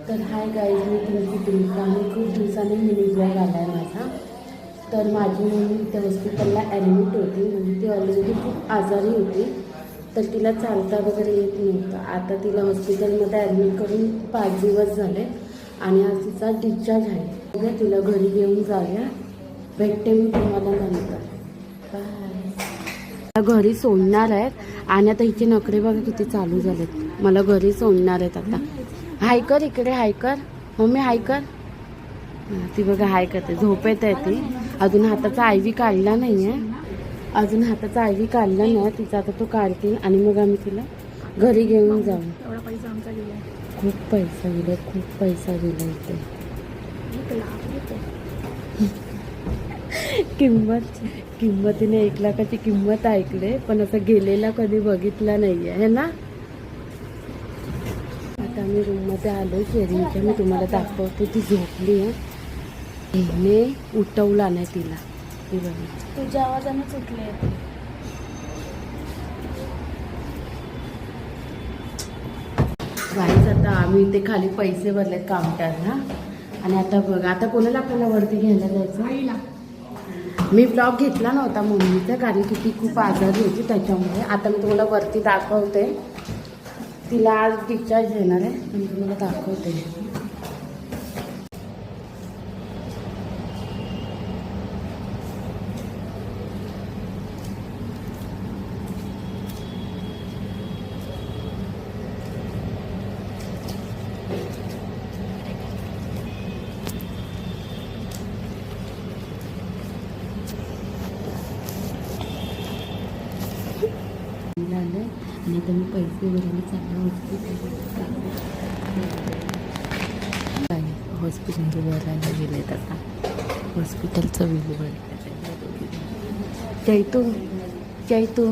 तर hi guys, मी तुमची प्रियंका आणि खूप दिवसांनी मिनी ब्लॉग आला आहे माझा. तर माझी मम्मी त्या हॉस्पिटलला ॲडमिट होती, म्हणजे ती ऑलरेडी खूप आजारी होती. तर तिला चालता वगैरे येत नव्हतं. आता तिला हॉस्पिटलमध्ये ॲडमिट करून 5 दिवस झाले आणि आज तिचा डिस्चार्ज आहे. उद्या तिला घरी घेऊन जाऊया. भेटते मी तुम्हाला नंतर. बाय. घरी सोडणार आहेत आणि आता हिचे नखरे बघा किती चालू झालेत. मला घरी सोडणार आहेत आता. हाय कर इकडे, हाय कर मम्मी, हाय कर. ती बघा हाय करते, झोपेत आहे ती. अजून हाताचा आयव्ही काढला नाही आहे, अजून हाताचा आयव्ही काढला नाही. तिचा आता तो काढतील आणि मग आम्ही तिला घरी घेऊन जाऊ. एवढा पैसा आमचा गेला, खूप पैसा गेला, खूप पैसा गेला इथे. किंमतीने 1 लाखाची किंमत ऐकले, पण असं गेलेला कधी बघितला नाही आहे ना. आता मी रूममध्ये आलो शेरिंगच्या. मी तुम्हाला दाखवते. ती झोपली आहे. हिने उठवला नाही तिला. ती बघा तुझ्या आवाजाने सुटले. गाईज आता आम्ही इथे खाली पैसे भरलेत काउंटरला. आणि आता बघा, आता कोणाला आपल्याला वरती घ्यायला जायचं. मी ब्लॉग घेतला नव्हता मम्मीचा, कारण की ती खूप आजारी होती त्याच्यामुळे. आता मी तुम्हाला वरती दाखवते. तिला आज डिस्चार्ज घेणार आहे, मी तुम्हाला दाखवते. आलं आणि आता मी पैसे भरायला चाललो हॉस्पिटल भरायला गेलेत. आता हॉस्पिटलचं बिल भरायला. जयतू